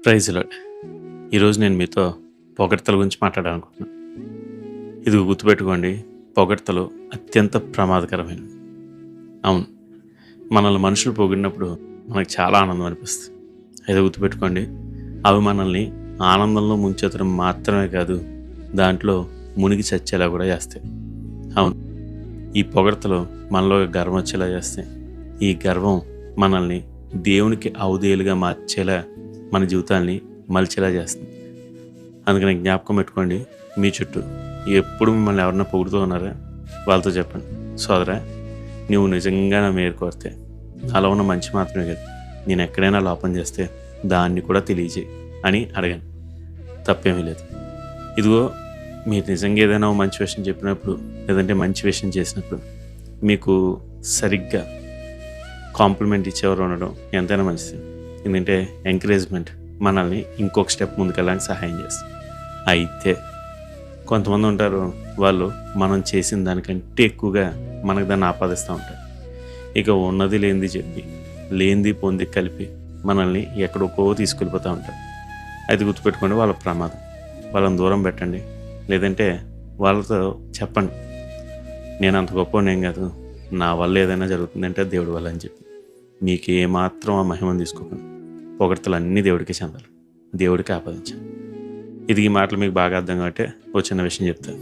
Praise lord. ఈరోజు నేను మీతో పొగడ్తల గురించి మాట్లాడాలనుకుంటున్నాను. ఇది గుర్తుపెట్టుకోండి. పొగడ్తలు అత్యంత ప్రమాదకరమైనవి. అవును. మనల్ని మనుషులు పొగిడినప్పుడు మనకు చాలా ఆనందం అనిపిస్తుంది. అయితే గుర్తుపెట్టుకోండి, అవి మనల్ని ఆనందంలో ముంచెత్తడం మాత్రమే కాదు, దాంట్లో మునిగి చచ్చేలా కూడా చేస్తాయి. అవును. ఈ పొగడ్తలు మనలో గర్వం వచ్చేలా చేస్తాయి. ఈ గర్వం మనల్ని దేవునికి అవధేయులుగా మార్చేలా, మన జీవితాన్ని మలిచేలా చేస్తుంది. అందుకని జ్ఞాపకం పెట్టుకోండి, మీ చుట్టూ ఎప్పుడు మిమ్మల్ని ఎవరన్నా పొగుడుతూ ఉన్నారా, వాళ్ళతో చెప్పండి, సోదరా, నువ్వు నిజంగా నా మేలు కోరితే అలా ఉన్న మంచి మాత్రమే కాదు, నేను ఎక్కడైనా లోపం చేస్తే దాన్ని కూడా తెలియజేయి అని అడగండి. తప్పేమీ లేదు. ఇదిగో, మీరు నిజంగా ఏదైనా మంచి విషయం చెప్పినప్పుడు, లేదంటే మంచి విషయం చేసినప్పుడు మీకు సరిగ్గా కాంప్లిమెంట్ ఇచ్చేవారు ఉండడం ఎంతైనా మంచిది. ఎందుకంటే ఎంకరేజ్మెంట్ మనల్ని ఇంకొక స్టెప్ ముందుకెళ్ళడానికి సహాయం చేస్తుంది. అయితే కొంతమంది ఉంటారు, వాళ్ళు మనం చేసిన దానికంటే ఎక్కువగా మనకు దాన్ని ఆపాదిస్తూ ఉంటారు. ఇక ఉన్నది లేనిది చెప్పి, లేనిది పొంది కలిపి మనల్ని ఎక్కడికో తీసుకెళ్ళిపోతూ ఉంటారు. అది గుర్తుపెట్టుకోండి, వాళ్ళ ప్రమాదం. వాళ్ళని దూరం పెట్టండి, లేదంటే వాళ్ళతో చెప్పండి, నేను అంత గొప్పవాడిని కాదు, నా వల్ల ఏదైనా జరుగుతుందంటే దేవుడి వల్ల అని చెప్పి. మీకు ఏమాత్రం ఆ మహిమను తీసుకోకండి. పొగడ్తలు అన్నీ దేవుడికి చెందాలి, దేవుడికి ఆపాదించాలి. ఇది ఈ మాటలు మీకు బాగా అర్థం కాబట్టి ఒక చిన్న విషయం చెప్తాను.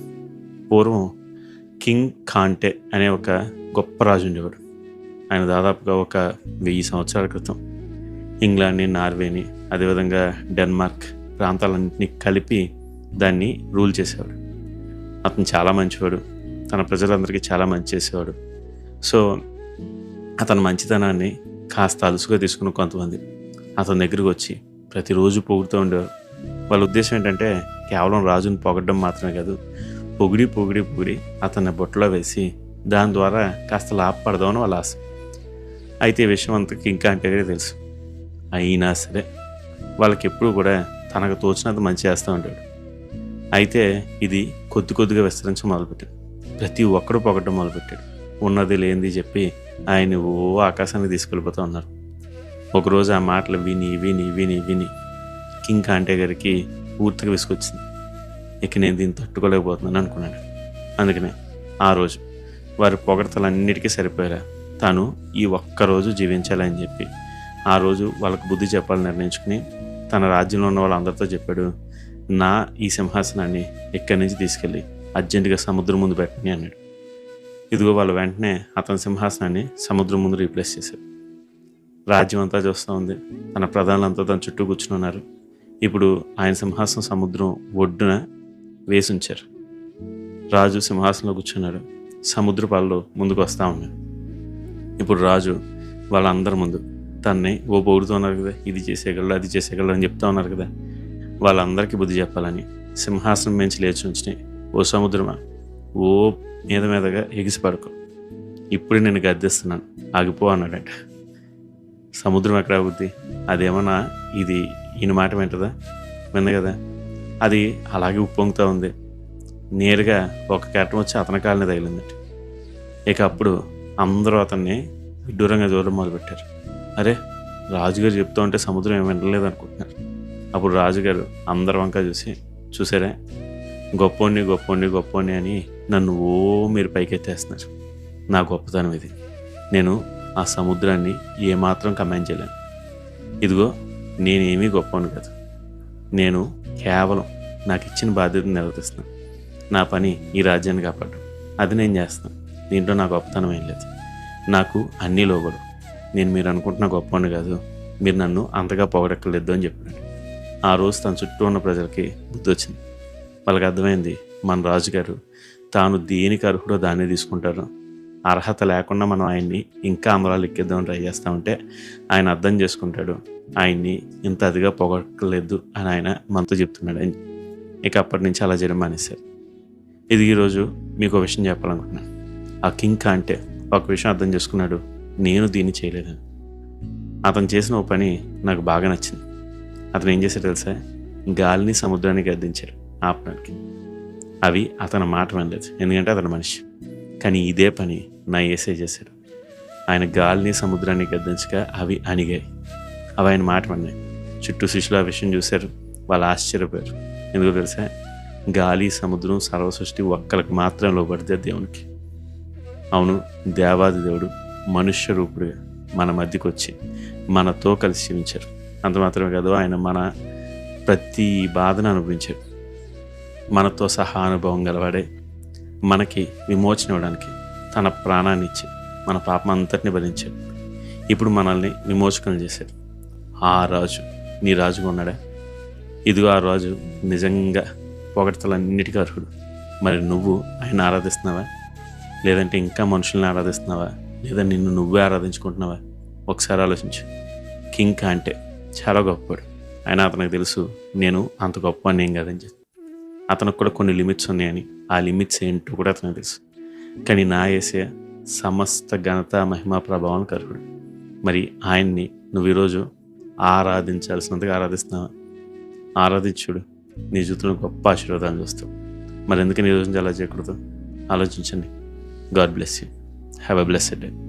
పూర్వం కింగ్ కాంటే అనే ఒక గొప్ప రాజు ఉండేవాడు. ఆయన దాదాపుగా ఒక 1000 సంవత్సరాల క్రితం ఇంగ్లాండ్ని, నార్వేని, అదేవిధంగా డెన్మార్క్ ప్రాంతాలన్నింటినీ కలిపి దాన్ని రూల్ చేసేవాడు. అతను చాలా మంచివాడు, తన ప్రజలందరికీ చాలా మంచి చేసేవాడు. సో అతని మంచితనాన్ని కాస్త అలుసుగా తీసుకున్న కొంతమంది అతని దగ్గరికి వచ్చి ప్రతిరోజు పొగుడుతూ ఉండేవారు. వాళ్ళ ఉద్దేశం ఏంటంటే కేవలం రాజుని పొగడడం మాత్రమే కాదు, పొగిడి పొగిడి పొగిడి అతన్ని బొట్టలో వేసి దాని ద్వారా కాస్త లాభపడదామని వాళ్ళ ఆశ. అయితే ఈ విషయం అంతకి ఇంకా అంటే తెలుసు. అయినా సరే వాళ్ళకి ఎప్పుడు కూడా తనకు తోచినంత మంచి చేస్తూ ఉంటాడు. అయితే ఇది కొద్ది కొద్దిగా విస్తరించడం మొదలుపెట్టాడు. ప్రతి ఒక్కడు పొగడడం మొదలుపెట్టాడు. ఉన్నది లేనిది చెప్పి ఆయన ఓ ఆకాశానికి తీసుకెళ్ళిపోతూ ఉన్నారు. ఒకరోజు ఆ మాటలు విని విని విని విని కింగ్ కాంటే గారికి పూర్తిగా విసుకొచ్చింది. ఇక నేను దీన్ని తట్టుకోలేకపోతున్నాను అనుకున్నాడు. అందుకనే ఆ రోజు వారి పొగడతలన్నిటికీ సరిపోయేలా తాను ఈ ఒక్కరోజు జీవించాలని చెప్పి ఆ రోజు వాళ్ళకు బుద్ధి చెప్పాలని నిర్ణయించుకుని తన రాజ్యంలో ఉన్న వాళ్ళందరితో చెప్పాడు, నా ఈ సింహాసనాన్ని ఇక్కడి నుంచి తీసుకెళ్ళి అర్జెంటుగా సముద్రం ముందు పెట్టని అన్నాడు. ఇదిగో వాళ్ళు వెంటనే అతని సింహాసనాన్ని సముద్రం ముందు రీప్లేస్ చేశారు. రాజ్యం అంతా చూస్తూ ఉంది. తన ప్రధానులంతా తన చుట్టూ కూర్చుని ఉన్నారు. ఇప్పుడు ఆయన సింహాసనం సముద్రం ఒడ్డున వేసి ఉంచారు. రాజు సింహాసనంలో కూర్చున్నాడు. సముద్ర పాలలో ముందుకు వస్తూ ఉన్నాడు. ఇప్పుడు రాజు వాళ్ళందరి ముందు తన్ని పొగుడుతూ ఉన్నారు కదా, ఇది చేసేయగలరు, అది చేసేయగలరు అని చెప్తా ఉన్నారు కదా, వాళ్ళందరికీ బుద్ధి చెప్పాలని సింహాసనం మించి లేచి ఉంచి, ఓ సముద్రమా, ఓ మీద మీదగా ఎగిసి పడుకో, ఇప్పుడు నేను గద్దిస్తున్నాను, ఆగిపో అన్నాడట. సముద్రం ఎక్కడ ఆగుద్ది? అదేమన్నా ఇది ఈయన మాట వింటదా? వింది కదా. అది అలాగే ఉప్పొంగుతూ ఉంది. నేరుగా ఒక కెరటం వచ్చి అతని కాలని తగిలిందట. ఇక అప్పుడు అందరూ అతన్ని విడ్డూరంగా చూడడం మొదలుపెట్టారు. అరే, రాజుగారు చెప్తూ ఉంటే సముద్రం ఏమి వినలేదు అనుకుంటున్నారు. అప్పుడు రాజుగారు అందరి వంక చూసి, చూసారా, గొప్పోడిని గొప్పోడిని గొప్పోడిని అని నన్ను మీరు పైకెత్తేస్తున్నారు. నా గొప్పతనం ఇది. నేను ఆ సముద్రాన్ని ఏమాత్రం కమాండ్ చేయలేను. ఇదిగో, నేనేమీ గొప్పని కాదు. నేను కేవలం నాకు ఇచ్చిన బాధ్యతను నిర్వర్తిస్తున్నాను. నా పని ఈ రాజ్యాన్ని కాపాడడం, అది నేను చేస్తాను. దీంట్లో నా గొప్పతనం ఏం లేదు. నాకు అన్నీ లోబడు. నేను మీరు అనుకుంటున్న గొప్పని కాదు, మీరు నన్ను అంతగా పొగడక్కర్లేదు అని చెప్పాడు. ఆ రోజు తన చుట్టూ ఉన్న ప్రజలకి బుద్ధి వచ్చింది. వాళ్ళకి అర్థమైంది, మన రాజుగారు తాను దేనికి అర్హుడో దాన్ని తీసుకుంటారు. అర్హత లేకుండా మనం ఆయన్ని ఇంకా అమరాలు ఎక్కిద్దామని ట్రై చేస్తూ ఉంటే ఆయన అర్థం చేసుకుంటాడు, ఆయన్ని ఇంత అదిగా పొగడలేదు అని ఆయన మనతో చెప్తున్నాడు అని. ఇక అప్పటి నుంచి అలా చేయడం మానేశారు. ఇది ఈరోజు మీకు ఒక విషయం చెప్పాలనుకున్నాను. ఆ కింగ్ కాంటే ఒక విషయం అర్థం చేసుకున్నాడు, నేను దీన్ని చేయలేదని. అతను చేసిన ఓ పని నాకు బాగా నచ్చింది. అతను ఏం చేశాడు తెలుసా? గాలిని సముద్రాన్ని గద్దించాడు ఆపడానికి. అవి అతని మాట వినలేదు, ఎందుకంటే అతను మనిషి. కానీ ఇదే పని నా యేసయ్య చేశాడు. ఆయన గాలిని సముద్రాన్ని గద్దించగా అవి అణిగాయి. అవి ఆయన మాట విన్నాయి. చుట్టూ శిష్యులు ఆ విషయం చూశారు. వాళ్ళు ఆశ్చర్యపోయారు. ఎందుకో తెలుసా? గాలి, సముద్రం, సర్వసృష్టి ఒక్కరికి మాత్రం లోబడితే దేవునికి. అవును, దేవాది దేవుడు మనుష్య రూపుడుగా మన మధ్యకి వచ్చి మనతో కలిసి జీవించారు. అంత మాత్రమే కాదు, ఆయన మన ప్రతి బాధను అనుభవించాడు. మనతో సహా అనుభవం గలవాడే మనకి విమోచన ఇవ్వడానికి తన ప్రాణాన్ని ఇచ్చి మన పాపం అంతటిని భరించాడు. ఇప్పుడు మనల్ని విమోచకం చేశాడు. ఆ రాజు నీ రాజుగా ఉన్నాడా? ఇదిగో ఆ రాజు నిజంగా పొగడ్తలన్నిటికీ అర్హుడు. మరి నువ్వు ఆయన ఆరాధిస్తున్నావా? లేదంటే ఇంకా మనుషుల్ని ఆరాధిస్తున్నావా? లేదా నిన్ను నువ్వే ఆరాధించుకుంటున్నావా? ఒకసారి ఆలోచించు. కింగ్ అంటే చాలా గొప్పవాడు. అయినా అతనికి తెలుసు నేను అంత గొప్ప అని ఏం కాదని చెప్పి. అతనికి కూడా కొన్ని లిమిట్స్ ఉన్నాయని, ఆ లిమిట్స్ ఏంటో కూడా అతనికి తెలుసు. కానీ నా యేసయ్య సమస్త ఘనత, మహిమ, ప్రభావానికి అర్హుడు. మరి ఆయన్ని నువ్వు ఈరోజు ఆరాధించాల్సినంతగా ఆరాధిస్తున్నావా? ఆరాధించుడు, నీ జీవితంలో గొప్ప ఆశీర్వాదాలు చూస్తావు. మరి ఎందుకని ఈ రోజు అలా చేయకూడదు? ఆలోచించండి. God bless you. Have a blessed day.